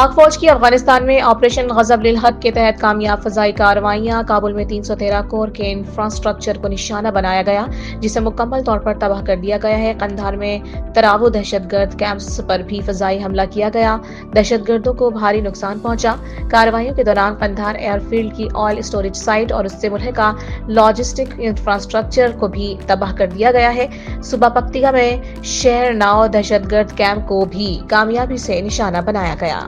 پاک فوج کی افغانستان میں آپریشن غضب للحق کے تحت کامیاب فضائی کارروائیاں۔ کابل میں 313 کور کے انفراسٹرکچر کو نشانہ بنایا گیا، جسے مکمل طور پر تباہ کر دیا گیا ہے۔ قندھار میں تراو دہشت گرد کیمپس پر بھی فضائی حملہ کیا گیا، دہشت گردوں کو بھاری نقصان پہنچا۔ کارروائیوں کے دوران قندھار ایئر فیلڈ کی آئل اسٹوریج سائٹ اور اس سے ملحقہ لاجسٹک انفراسٹرکچر کو بھی تباہ کر دیا گیا ہے۔ صوبہ پکتیکا میں شہر ناؤ دہشت گرد کیمپ کو بھی کامیابی سے نشانہ بنایا گیا۔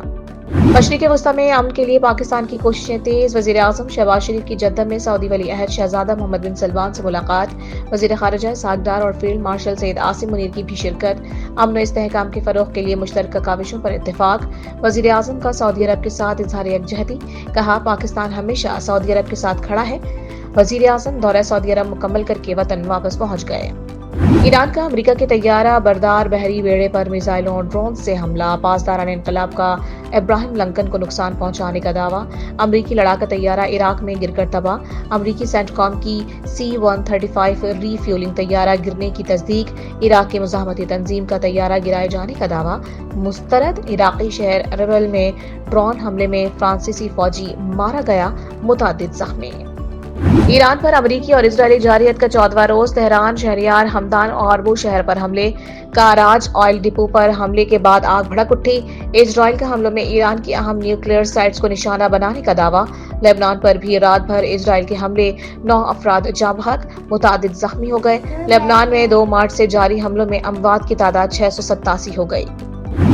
مشرق وسطی میں امن کے لیے پاکستان کی کوششیں تیز۔ وزیر اعظم شہباز شریف کی جدہ میں سعودی ولی عہد شہزادہ محمد بن سلمان سے ملاقات، وزیر خارجہ اسحاق ڈار اور فیلڈ مارشل سید عاصم منیر کی بھی شرکت۔ امن و استحکام کے فروغ کے لیے مشترکہ کاوشوں پر اتفاق۔ وزیر اعظم کا سعودی عرب کے ساتھ اظہار یکجہتی، کہا پاکستان ہمیشہ سعودی عرب کے ساتھ کھڑا ہے۔ وزیر اعظم دورہ سعودی عرب مکمل کر کے وطن واپس پہنچ گئے۔ ایران کا امریکہ کے طیارہ بردار بحری بیڑے پر میزائلوں اور ڈرون سے حملہ، پاسداران انقلاب کا ابراہیم لنکن کو نقصان پہنچانے کا دعویٰ۔ امریکی لڑاکا طیارہ عراق میں گر کر تباہ، امریکی سینٹ کام کی C-135 ری فیولنگ طیارہ گرنے کی تصدیق۔ عراق کی مزاحمتی تنظیم کا طیارہ گرائے جانے کا دعویٰ مسترد۔ عراقی شہر اربل میں ڈرون حملے میں فرانسیسی فوجی مارا گیا، متعدد زخمی۔ ایران پر امریکی اور اسرائیلی جارحیت کا 14واں روز۔ تہران شہریار ہمدان غاربو شہر پر حملے، کاراج آئل ڈپو پر حملے کے بعد آگ بھڑک اٹھی۔ اسرائیل کا حملوں میں ایران کی اہم نیوکلیئر سائٹس کو نشانہ بنانے کا دعویٰ۔ لبنان پر بھی رات بھر اسرائیل کے حملے، 9 افراد جاں بحق، متعدد زخمی ہو گئے۔ لبنان میں 2 مارچ سے جاری حملوں میں اموات کی تعداد 687 ہو گئی۔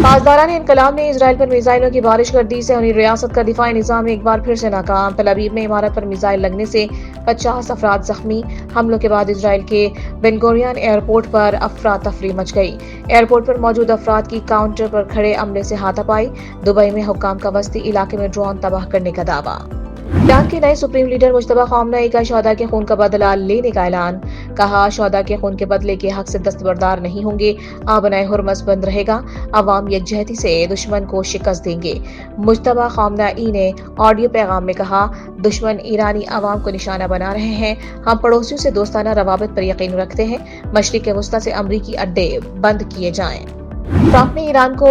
پاسداران انقلاب نے اسرائیل پر میزائلوں کی بارش کر دی، صہیونی ریاست کا دفاعی نظام ایک بار پھر سے ناکام۔ تل ابیب میں عمارت پر میزائل لگنے سے 50 افراد زخمی۔ حملوں کے بعد اسرائیل کے بن گورین ایئرپورٹ پر افراتفری مچ گئی۔ ایئرپورٹ پر موجود افراد کی کاؤنٹر پر کھڑے عملے سے ہاتھا پائی۔ دبئی میں حکام کا وسطی علاقے میں ڈرون تباہ کرنے کا دعویٰ۔ ایران کے نئے سپریم لیڈر مجتبیٰ خامنہ ای کا شہداء کے خون کا بدلہ لینے کا اعلان، کہا شہداء کے خون کے بدلے کے حق سے دستبردار نہیں ہوں گے، آبنائے حرمز بند رہے گا، عوام یکجہتی سے دشمن کو شکست دیں گے۔ مجتبیٰ خامنہ ای نے آڈیو پیغام میں کہا، دشمن ایرانی عوام کو نشانہ بنا رہے ہیں، ہم پڑوسیوں سے دوستانہ روابط پر یقین رکھتے ہیں، مشرق وسطی سے امریکی اڈے بند کیے جائیں۔ ٹرمپ نے ایران کو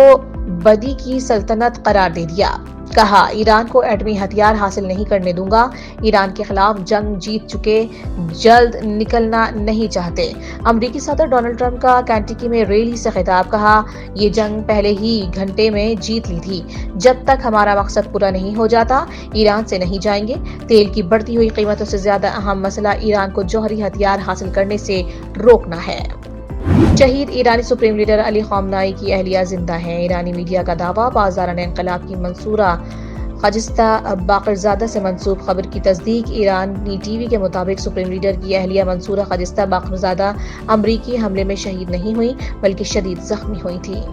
بدی کی سلطنت قرار دے دیا، کہا ایران کو ایٹمی ہتھیار حاصل نہیں کرنے دوں گا، ایران کے خلاف جنگ جیت چکے، جلد نکلنا نہیں چاہتے۔ امریکی صدر ڈونلڈ ٹرمپ کا کینٹکی میں ریلی سے خطاب، کہا یہ جنگ پہلے ہی گھنٹے میں جیت لی تھی، جب تک ہمارا مقصد پورا نہیں ہو جاتا ایران سے نہیں جائیں گے۔ تیل کی بڑھتی ہوئی قیمتوں سے زیادہ اہم مسئلہ ایران کو جوہری ہتھیار حاصل کرنے سے روکنا ہے۔ شہید ایرانی سپریم لیڈر علی خامنہ ای کی اہلیہ زندہ ہیں، ایرانی میڈیا کا دعویٰ۔ پاسداران انقلاب کی منصورہ خجستہ باقرزادہ سے منسوب خبر کی تصدیق۔ ایرانی ٹی وی کے مطابق سپریم لیڈر کی اہلیہ منصورہ خجستہ باقرزادہ امریکی حملے میں شہید نہیں ہوئی بلکہ شدید زخمی ہوئی تھیں۔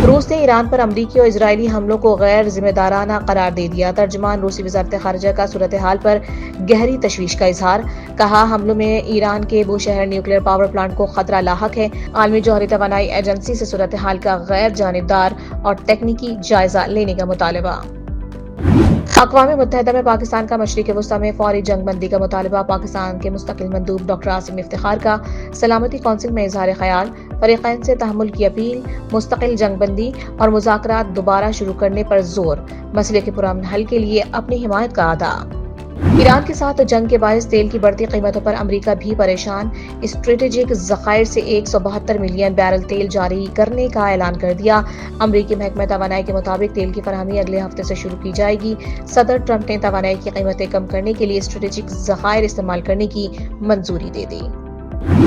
روس نے ایران پر امریکی اور اسرائیلی حملوں کو غیر ذمہ دارانہ قرار دے دیا، ترجمان روسی وزارت خارجہ کا صورتحال پر گہری تشویش کا اظہار، کہا حملوں میں ایران کے بوشہر نیوکلیئر پاور پلانٹ کو خطرہ لاحق ہے، عالمی جوہری توانائی ایجنسی سے صورتحال کا غیر جانبدار اور تکنیکی جائزہ لینے کا مطالبہ۔ اقوام متحدہ میں پاکستان کا مشرق وسطی میں فوری جنگ بندی کا مطالبہ، پاکستان کے مستقل مندوب ڈاکٹر عاصم افتخار کا سلامتی کونسل میں اظہار خیال، فریقین سے تحمل کی اپیل، مستقل جنگ بندی اور مذاکرات دوبارہ شروع کرنے پر زور، مسئلے کے پرامن حل کے لیے اپنی حمایت کا اعادہ۔ ایران کے ساتھ جنگ کے باعث تیل کی بڑھتی قیمتوں پر امریکہ بھی پریشان، اسٹریٹجک ذخائر سے 172 ملین بیرل تیل جاری کرنے کا اعلان کر دیا۔ امریکی محکمہ توانائی کے مطابق تیل کی فراہمی اگلے ہفتے سے شروع کی جائے گی۔ صدر ٹرمپ نے توانائی کی قیمتیں کم کرنے کے لیے اسٹریٹجک ذخائر استعمال کرنے کی منظوری دے دی۔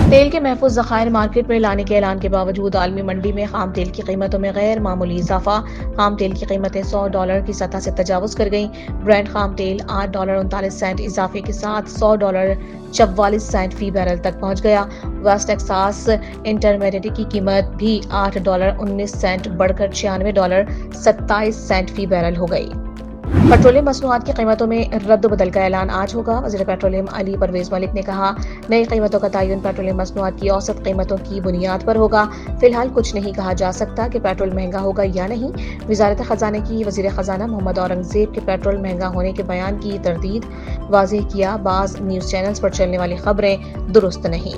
تیل کے محفوظ ذخائر مارکیٹ میں لانے کے اعلان کے باوجود عالمی منڈی میں خام تیل کی قیمتوں میں غیر معمولی اضافہ، خام تیل کی قیمتیں $100 کی سطح سے تجاوز کر گئیں۔ برنٹ خام تیل $8.39 اضافے کے ساتھ $100.44 فی بیرل تک پہنچ گیا۔ ویسٹ ٹیکساس انٹرمیڈیٹ کی قیمت بھی $8.19 بڑھ کر $96.27 فی بیرل ہو گئی۔ پیٹرولیم مصنوعات کی قیمتوں میں رد و بدل کا اعلان آج ہوگا۔ وزیر پیٹرولیم علی پرویز ملک نے کہا، نئی قیمتوں کا تعین پیٹرولیم مصنوعات کی اوسط قیمتوں کی بنیاد پر ہوگا، فی الحال کچھ نہیں کہا جا سکتا کہ پیٹرول مہنگا ہوگا یا نہیں۔ وزارت خزانہ کی وزیر خزانہ محمد اورنگزیب کے پیٹرول مہنگا ہونے کے بیان کی تردید، واضح کیا بعض نیوز چینلز پر چلنے والی خبریں درست نہیں۔